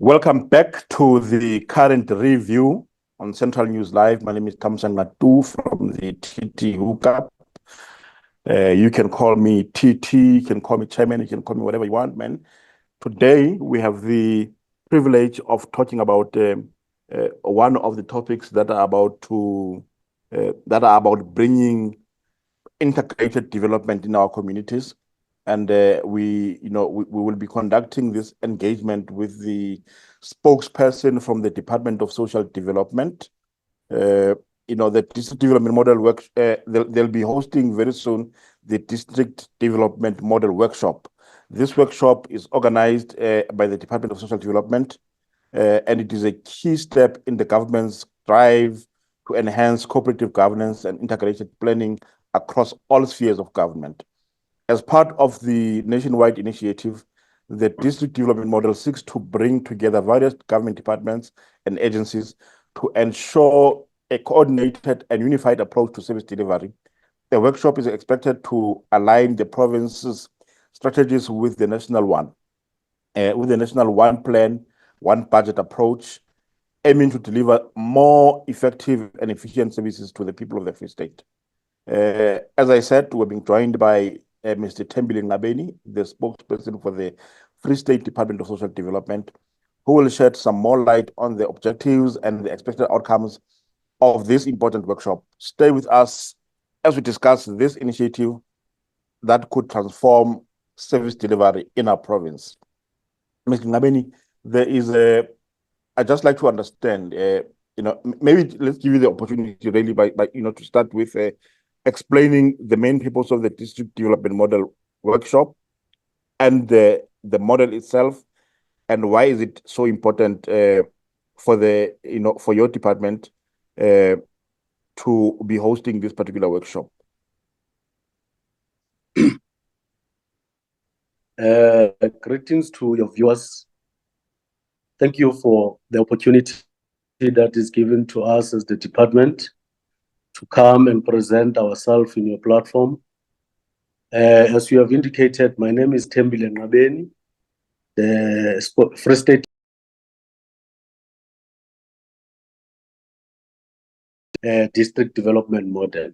Welcome back to the current review on Central News Live. My name is Thamsanqa Tu from the TT Hookup. You can call me TT, you can call me Chairman, you can call me whatever you want, man. Today, we have the privilege of talking about one of the topics that are about bringing integrated development in our communities. And we will be conducting this engagement with the spokesperson from the Department of Social Development. The district development model work. They'll be hosting very soon the district development model workshop. This workshop is organized by the Department of Social Development, and it is a key step in the government's drive to enhance cooperative governance and integrated planning across all spheres of government. As part of the nationwide initiative, the district development model seeks to bring together various government departments and agencies to ensure a coordinated and unified approach to service delivery. The workshop is expected to align the province's strategies with the national one plan, one budget approach, aiming to deliver more effective and efficient services to the people of the Free State. As I said, we're being joined by Mr. Thembile Nqabeni, the spokesperson for the Free State Department of Social Development, who will shed some more light on the objectives and the expected outcomes of this important workshop. Stay with us as we discuss this initiative that could transform service delivery in our province. Mr. Nqabeni, I'd just like to understand, maybe let's give you the opportunity really by to start with explaining the main purpose of the district development model workshop and the model itself, and why is it so important for your department to be hosting this particular workshop? Greetings to your viewers. Thank you for the opportunity that is given to us as the department to come and present ourselves in your platform. As you have indicated, my name is Thembile Nqabeni, the Free State district development model.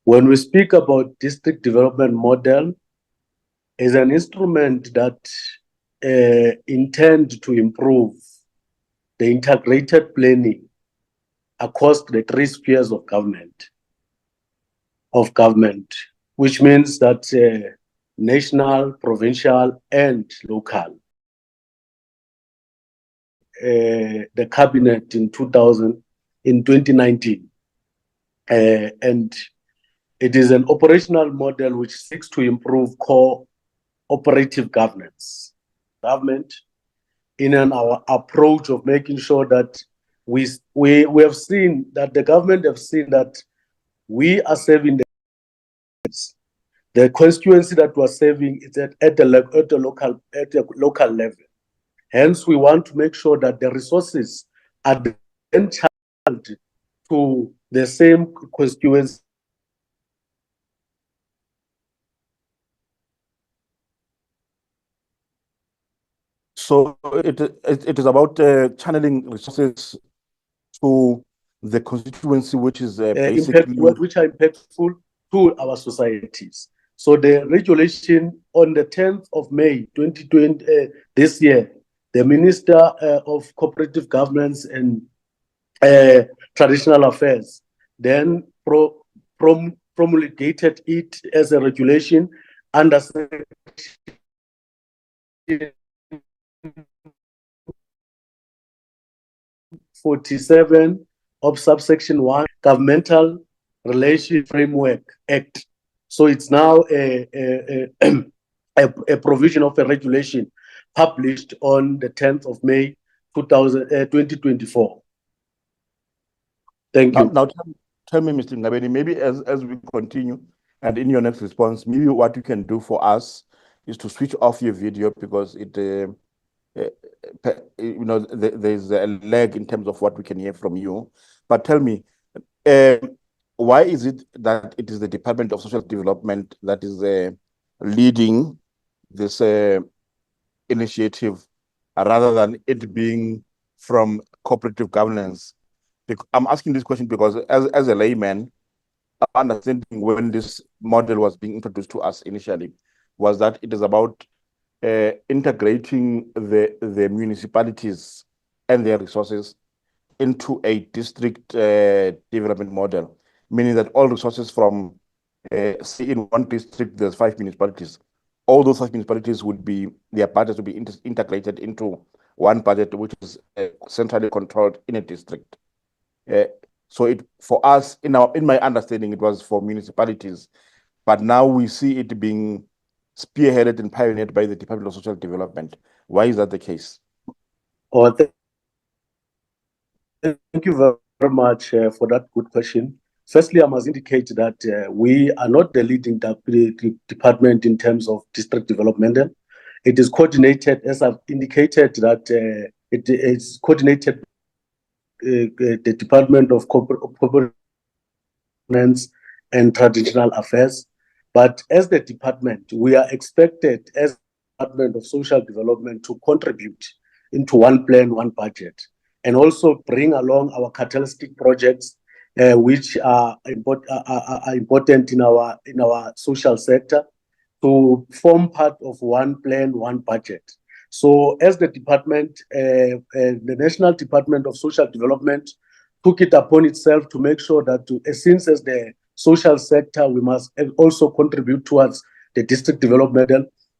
When we speak about district development model, is an instrument that intend to improve the integrated planning across the three spheres of government, which means that national, provincial, and local. The cabinet in 2019, and it is an operational model which seeks to improve cooperative governance, government, in our approach of making sure that we have seen that the government have seen that we are serving the constituency that we're serving is at the local level. Hence, we want to make sure that the resources are then channeled to the same constituency. So it is about channeling resources to the constituency, which is basically which are impactful to our societies. So the regulation on the 10th of May 2020, this year, the Minister of Cooperative Governance and Traditional Affairs then promulgated it as a regulation under Section 47 of subsection 1, Governmental Relation Framework Act. So it's now a provision of a regulation published on the 10th of May 2024. Thank you. Now tell me, Mr. Nqabeni, maybe as we continue, and in your next response, maybe what you can do for us is to switch off your video, because there's a lag in terms of what we can hear from you. But tell me, why is it that it is the Department of Social Development that is leading this initiative rather than it being from cooperative governance? I'm asking this question because as a layman, understanding when this model was being introduced to us initially was that it is about integrating the municipalities and their resources into a district development model, meaning that all resources from, say, in one district, there's 5 municipalities. All those 5 municipalities their budgets would be integrated into one budget, which is centrally controlled in a district. So for us, in my understanding, it was for municipalities, but now we see it being spearheaded and pioneered by the Department of Social Development. Why is that the case? Oh, thank you very much for that good question. Firstly, I must indicate that we are not the leading department in terms of district development. It is coordinated, as I've indicated, that it is coordinated the Department of Corporate Governance and Traditional Affairs. But as the department, we are expected as Department of Social Development to contribute into one plan, one budget, and also bring along our catalytic projects, which are important in our social sector, to form part of one plan, one budget. So as the department, the National Department of Social Development took it upon itself to make sure that since as the social sector, we must also contribute towards the district development.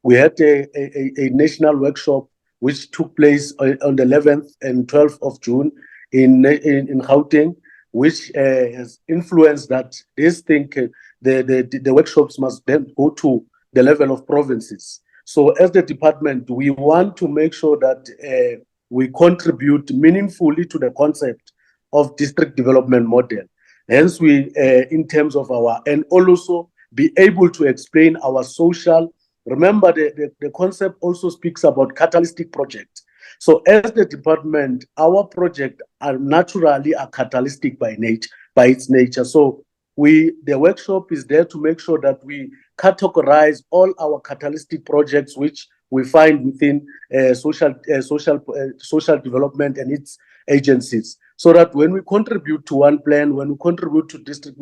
We had a national workshop which took place on the 11th and 12th of June in Gauteng, which has influenced that this thing, the workshops must then go to the level of provinces. So as the department, we want to make sure that we contribute meaningfully to the concept of district development model. Hence, we, in terms of and also be able to explain our social. Remember, the concept also speaks about catalytic project. So as the department, our project are naturally catalytic by its nature. So the workshop is there to make sure that we categorize all our catalytic projects, which we find within social development and its agencies, so that when we contribute to one plan, when we contribute to district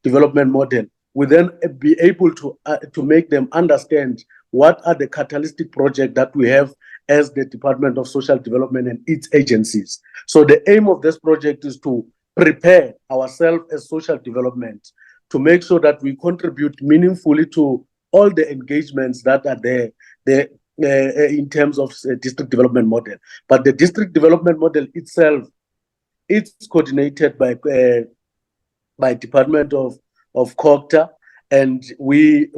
development model, we then be able to make them understand what are the catalytic projects that we have as the Department of Social Development and its agencies. So the aim of this project is to prepare ourselves as social development to make sure that we contribute meaningfully to all the engagements that are there in terms of district development model. But the district development model itself, it's coordinated by Department of COGTA, and we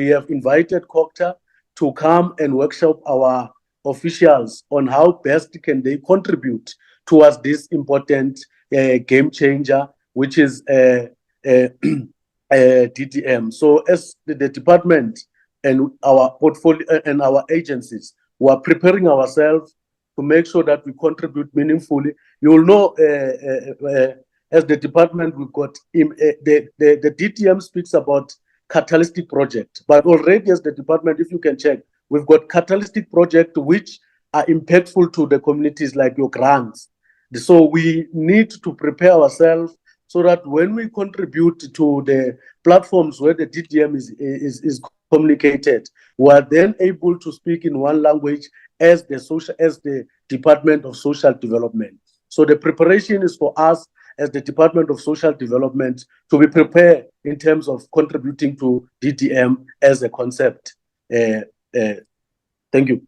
have invited COGTA to come and workshop our officials on how best can they contribute towards this important game changer, which is DDM. So as the department and our portfolio and our agencies, we are preparing ourselves to make sure that we contribute meaningfully. You will know, as the department, we've got the DTM speaks about catalytic project, but already as the department, if you can check, we've got catalytic project which are impactful to the communities, like your grants. So we need to prepare ourselves so that when we contribute to the platforms where the DTM is communicated, we are then able to speak in one language as the Department of Social Development. So the preparation is for us as the Department of Social Development to be prepared in terms of contributing to DTM as a concept. Thank you.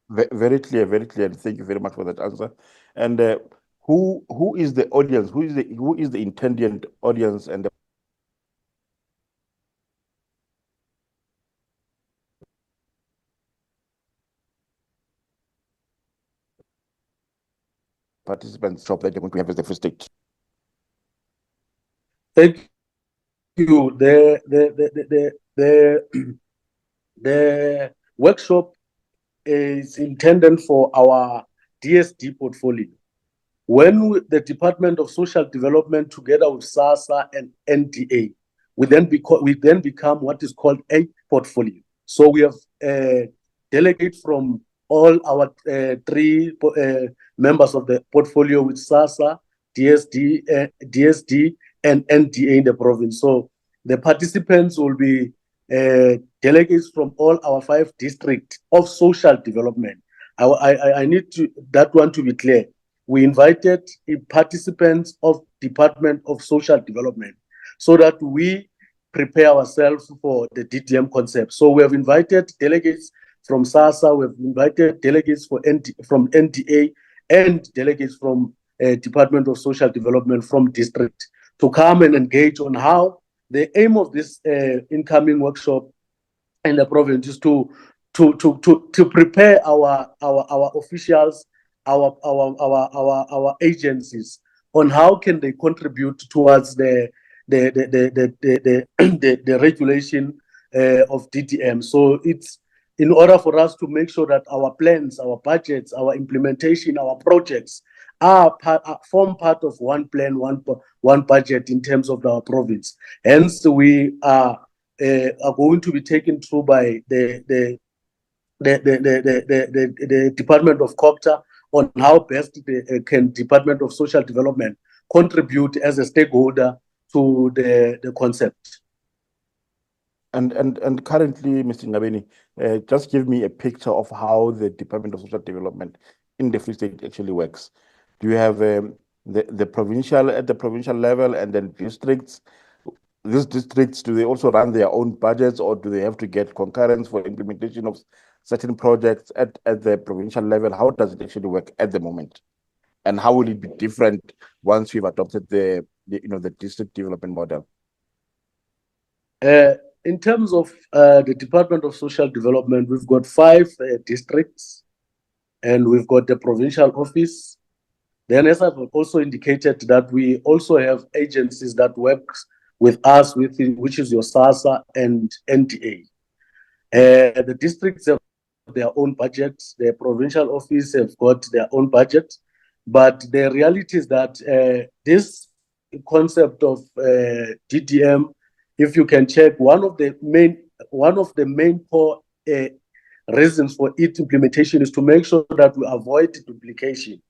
Very clear, very clear. Thank you very much for that answer. And who is the audience? Who is the intended audience and the participants shop that you're going to have as the first stage? Thank you. The workshop is intended for our DSD portfolio. When the Department of Social Development, together with SASSA and NDA, we then become what is called a portfolio. So we have delegates from all our three members of the portfolio with SASSA, DSD, and NDA in the province. So the participants will be delegates from all our 5 districts of social development. I need that one to be clear. We invited participants of Department of Social Development so that we prepare ourselves for the DDM concept. So we have invited delegates from SASSA, we have invited delegates from NDA, and delegates from Department of Social Development from district to come and engage on how the aim of this incoming workshop in the province is to prepare our officials, our agencies on how can they contribute towards the regulation of DDM. So it's in order for us to make sure that our plans, our budgets, our implementation, our projects form part of one plan, one budget in terms of our province. Hence, we are going to be taken through by the Department of COPTA on how best can Department of Social Development contribute as a stakeholder to the concept. And currently, Mr. Nqabeni, just give me a picture of how the Department of Social Development in the Free State actually works. Do you have the provincial at the provincial level and then districts? These districts, do they also run their own budgets, or do they have to get concurrence for implementation of certain projects at the provincial level? How does it actually work at the moment? And how will it be different once we've adopted the district development model? In terms of the Department of Social Development, we've got 5 districts, and we've got the provincial office. Then, as I've also indicated, that we also have agencies that work with us, which is your SASSA and NDA. The districts have their own budgets. The provincial office have got their own budget. But the reality is that this concept of DDM, if you can check, one of the main core reasons for its implementation is to make sure that we avoid duplication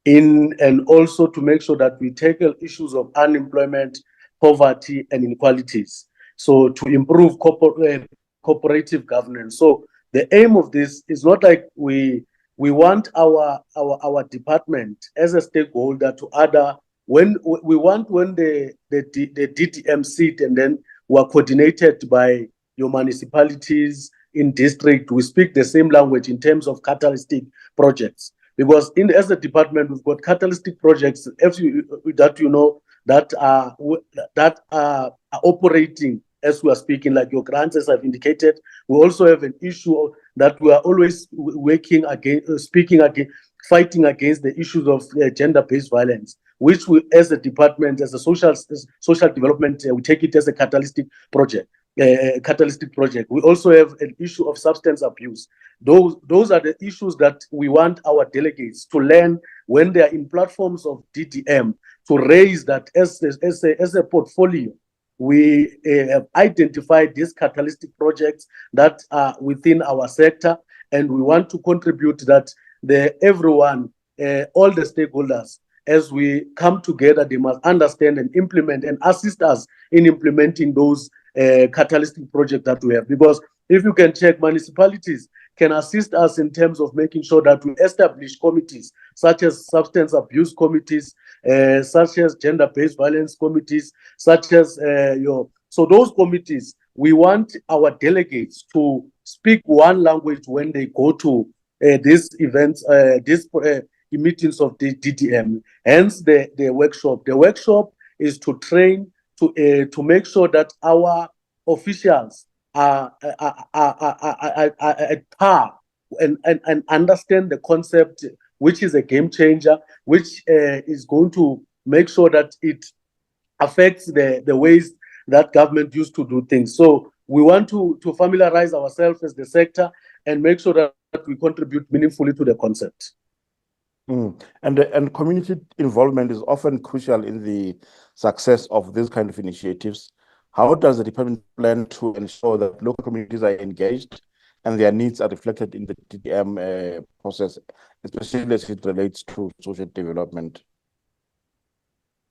and also to make sure that we tackle issues of unemployment, poverty, and inequalities. So to improve cooperative governance. So the aim of this is not like we want our department as a stakeholder to other when the DDM sit, and then we are coordinated by your municipalities in district. We speak the same language in terms of catalytic projects, because as a department we've got catalytic projects that are operating as we are speaking, like your grants, as I've indicated. We also have an issue that we are always working against, fighting against the issues of gender-based violence, which we, as a department, as a social development, we take it as a catalytic project. We also have an issue of substance abuse. Those are the issues that we want our delegates to learn when they are in platforms of DDM, to raise that as a portfolio. We have identified these catalytic projects that are within our sector, and we want to contribute that everyone, all the stakeholders, as we come together, they must understand and implement and assist us in implementing those catalytic projects that we have. Because if you can check, municipalities can assist us in terms of making sure that we establish committees such as substance abuse committees, such as gender-based violence committees, such as so those committees, we want our delegates to speak one language when they go to these events, these meetings of the DDM. Hence the workshop. The workshop is to train, to make sure that our officials are at par and understand the concept, which is a game changer, which is going to make sure that it affects the ways that government used to do things. So we want to familiarize ourselves as the sector and make sure that we contribute meaningfully to the concept. And community involvement is often crucial in the success of these kind of initiatives. How does the department plan to ensure that local communities are engaged and their needs are reflected in the DDM process, especially as it relates to social development?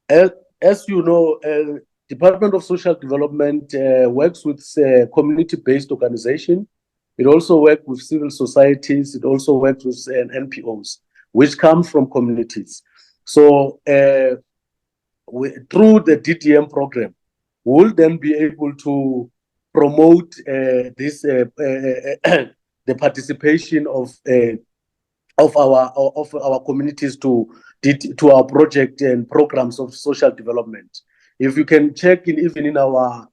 As you know, Department of Social Development works with community-based organization. It also works with civil societies. It also works with NPOs, which come from communities. So through the DDM program, we'll then be able to promote this the participation of our communities to our project and programs of social development. If you can check even in our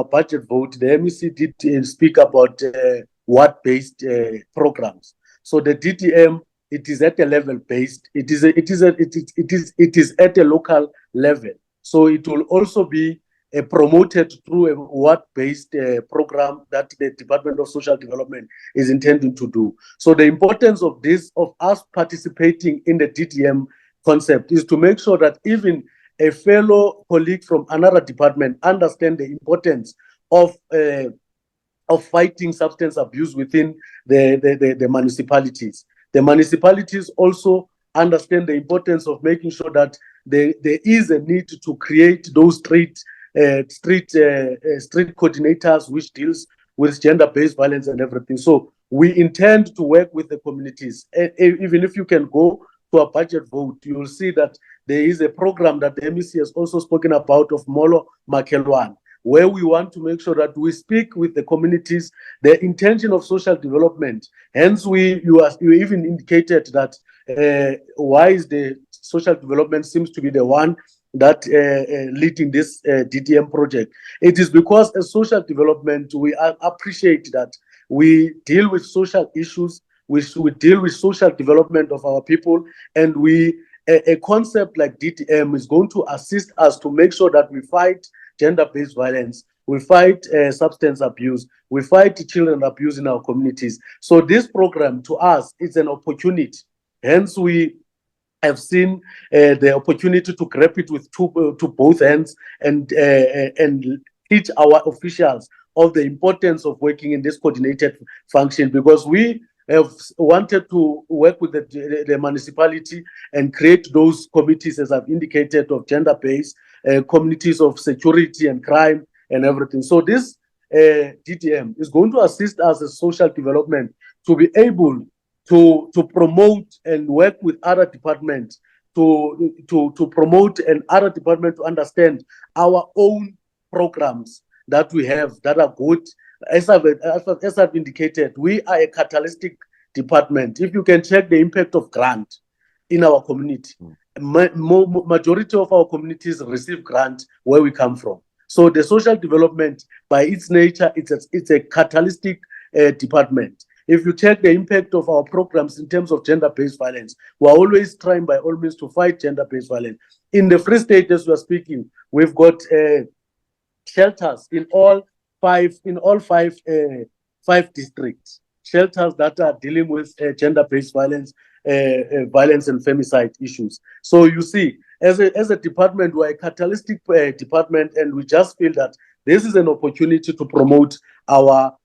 budget vote, the MEC did speak about what-based programs. So the DDM, it is at a level based. It is at a local level. So it will also be promoted through a what-based program that the Department of Social Development is intending to do. So the importance of this, of us participating in the DDM concept, is to make sure that even a fellow colleague from another department understand the importance of fighting substance abuse within the municipalities. The municipalities also understand the importance of making sure that there is a need to create those street coordinators which deals with gender-based violence and everything. So we intend to work with the communities. Even if you can go to a budget vote, you will see that there is a program that the MEC has also spoken about of Molo Makelwan, where we want to make sure that we speak with the communities, the intention of social development. Hence, you even indicated that why is the social development seems to be the one that leading this DDM project. It is because as social development, we appreciate that we deal with social issues, we deal with social development of our people, and a concept like DDM is going to assist us to make sure that we fight gender-based violence, we fight substance abuse, we fight children abuse in our communities. So this program to us is an opportunity. Hence, we have seen the opportunity to grab it with to both hands and teach our officials of the importance of working in this coordinated function, because we have wanted to work with the municipality and create those committees, as I've indicated, of gender-based communities of security and crime and everything. So this DDM is going to assist us as social development to be able to promote and work with other departments to promote and other departments to understand our own programs that we have that are good. As I've indicated, we are a catalytic department. If you can check the impact of grant in our community, majority of our communities receive grant where we come from. So the social development, by its nature, it's a catalytic department. If you check the impact of our programs in terms of gender-based violence, we're always trying by all means to fight gender-based violence. In the Free State, as we are speaking, we've got shelters in all five districts, shelters that are dealing with gender-based violence, violence and femicide issues. So you see, as a department, we're a catalytic department, and we just feel that this is an opportunity to promote our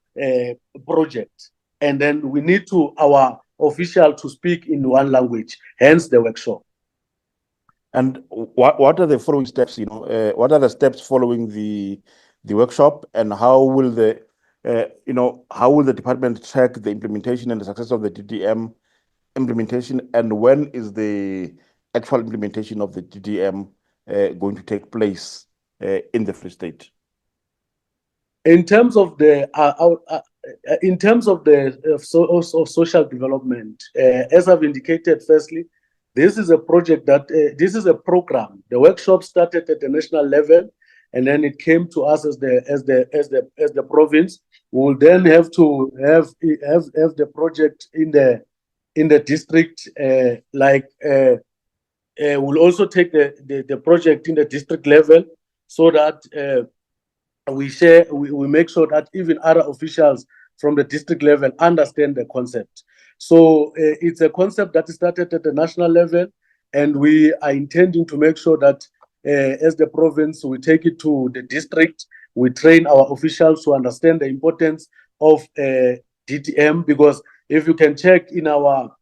project. And then we need our official to speak in one language, hence the workshop. And what are the following steps? What are the steps following the workshop, and how will the department track the implementation and the success of the DDM implementation, and when is the actual implementation of the DDM going to take place in the Free State? In terms of the social development, as I've indicated, firstly, this is a project this is a program. The workshop started at the national level, and then it came to us as the province. We'll then have to have the project in the district. We'll also take the project in the district level, so that we make sure that even other officials from the district level understand the concept. So it's a concept that started at the national level, and we are intending to make sure that as the province, we take it to the district, we train our officials to understand the importance of DTM, because if you can check in our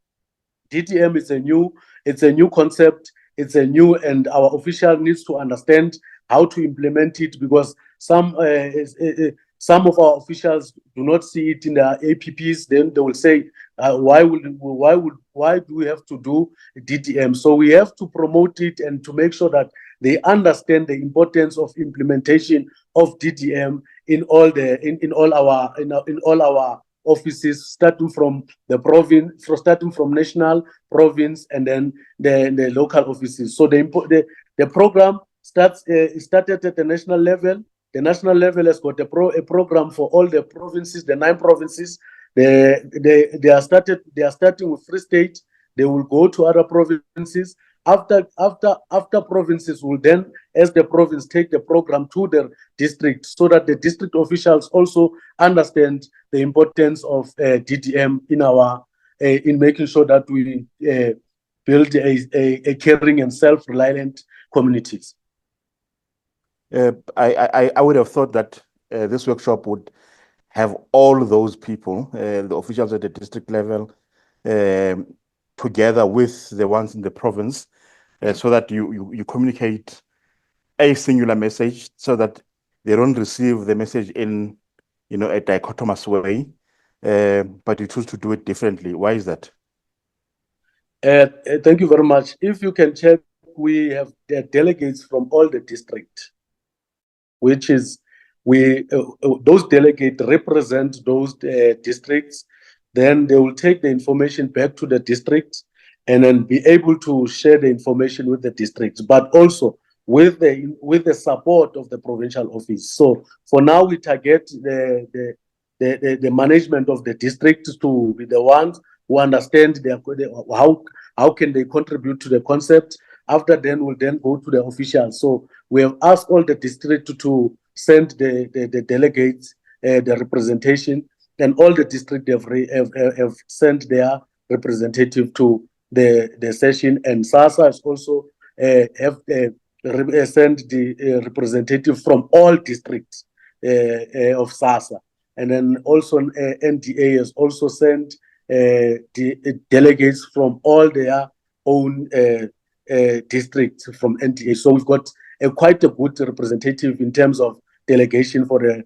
DTM, it's a new concept, it's a new, and our official needs to understand how to implement it, because some of our officials do not see it in their APPs. Then they will say, why do we have to do DTM? So we have to promote it and to make sure that they understand the importance of implementation of DTM in all our offices, starting from the province, starting from national, province, and then the local offices. So the program started at the national level. The national level has got a program for all the provinces, the 9 provinces. They are starting with Free State. They will go to other provinces. After provinces will then, as the province, take the program to the district, so that the district officials also understand the importance of DTM in making sure that we build a caring and self-reliant communities. I would have thought that this workshop would have all those people, the officials at the district level, together with the ones in the province, so that you communicate a singular message, so that they don't receive the message in a dichotomous way, but you choose to do it differently. Why is that? Thank you very much. If you can check, we have delegates from all the districts, which is those delegates represent those districts. Then they will take the information back to the district and then be able to share the information with the districts, but also with the support of the provincial office. So for now, we target the management of the districts to be the ones who understand how can they contribute to the concept. After then, we'll then go to the officials. So we have asked all the districts to send the delegates, the representation, and all the districts have sent their representative to the session. And SASA has also have sent the representative from all districts of SASA. And then also NDA has also sent the delegates from all their own districts from NDA. So we've got quite a good representative in terms of delegation for the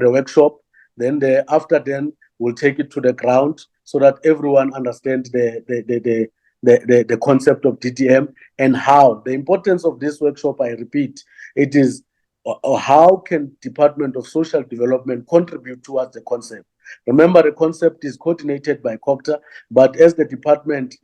workshop. Then after then we'll take it to the ground so that everyone understands the concept of DTM and how the importance of this workshop. I repeat, it is how can Department of Social Development contribute towards the concept. Remember, the concept is coordinated by COGTA, but as the department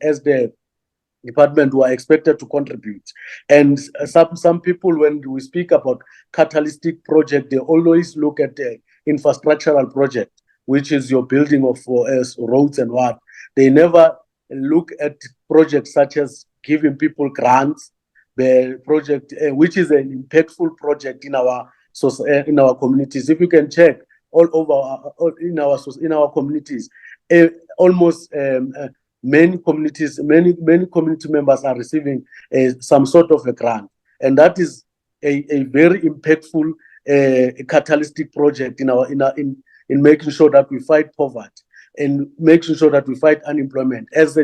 who are expected to contribute. And some people, when we speak about catalytic project, they always look at the infrastructural project, which is your building of roads and what. They never look at projects such as giving people grants, the project, which is an impactful project in our communities. If you can check all over in our communities, almost many community members are receiving some sort of a grant, and that is a very impactful catalytic project in making sure that we fight poverty and making sure that we fight unemployment. As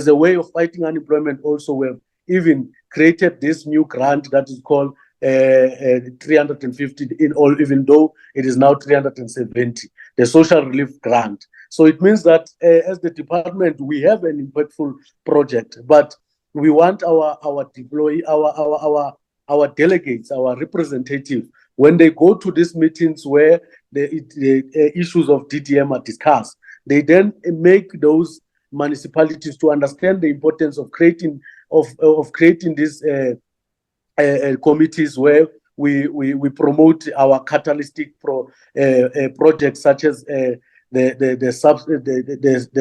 a way of fighting unemployment, also we have even created this new grant that is called 350 in all, even though it is now 370, the social relief grant. So it means that as the department, we have an impactful project, but we want our delegates, our representatives, when they go to these meetings where the issues of DTM are discussed, they then make those municipalities to understand the importance of creating these committees where we promote our catalytic projects, such as the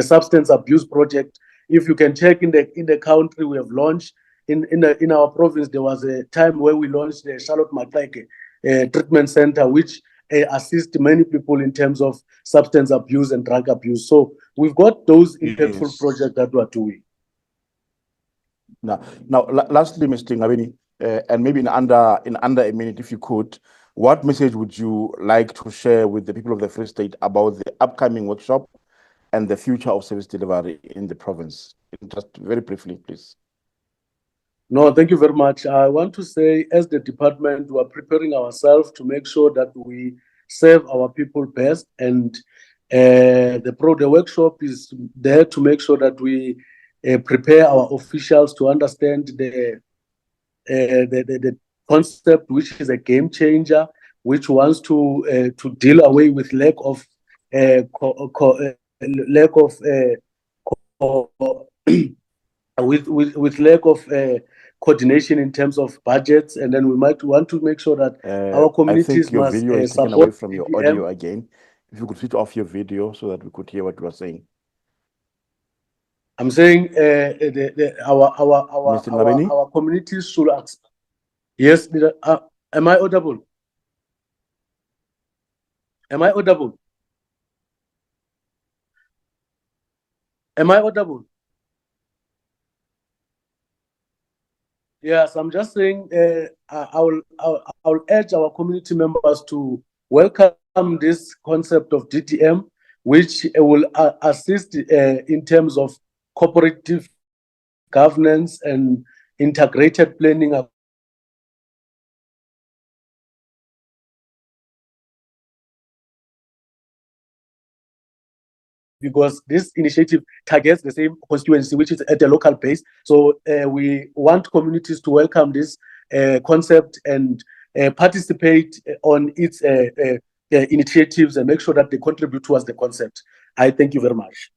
substance abuse project. If you can check in the country, we have launched in our province. There was a time where we launched the Charlotte Matlake treatment center, which assist many people in terms of substance abuse and drug abuse. So we've got those impactful projects that we are doing. Now, lastly, Mr. Nqabeni, and maybe in under a minute, if you could, What message would you like to share with the people of the Free State about the upcoming workshop and the future of service delivery in the province? Just very briefly, please. No, thank you very much. I want to say, as the department, we are preparing ourselves to make sure that we serve our people best, and the workshop is there to make sure that we prepare our officials to understand the concept, which is a game changer, which wants to deal away with lack of with lack of coordination in terms of budgets, and then we might want to make sure that our communities I think your must video is taken away support from your DDM. audio again. If you could switch off your video so that we could hear what you are saying. I'm saying our Mr. our communities should ask. Yes, am I audible? Am I audible? Am I audible? Yes, I'm just saying I'll urge our community members to welcome this concept of DTM, which will assist in terms of cooperative governance and integrated planning because this initiative targets the same constituency, which is at a local base. So we want communities to welcome this concept and participate on its initiatives and make sure that they contribute towards the concept. I thank you very much.